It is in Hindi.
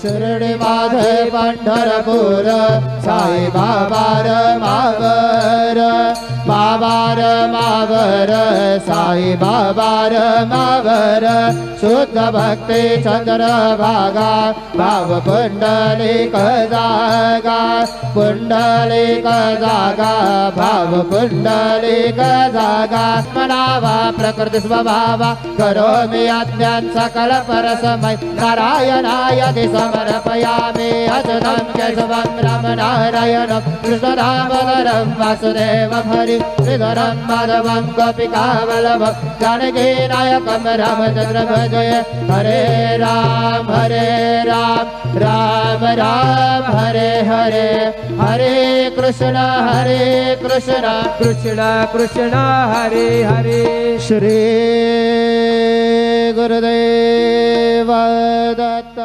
शिर्डी माझे पंढरपूर साई बाबा मावर बाबार मावर साई बाबार मावर शुद्ध भक्ती चंद्र भागा भाव पुंडलिक जागा पुंडलिक जागा भाव पुंडलिक जागा मनावा प्रकृती स्वभावा करोमि अज्ञान सकल परसमय नारायणाय समर्पयामि अच्युतं केशवं राम नारायणं कृष्णदामोदरं वासुदेवं हरि श्रीधरं माधवं गोपिकावल्लभं जानकी नायकं रामचन्द्र भजे हरे राम राम राम हरे हरे हरे कृष्ण कृष्ण कृष्ण हरे हरे श्री गुरुदेव दत्त।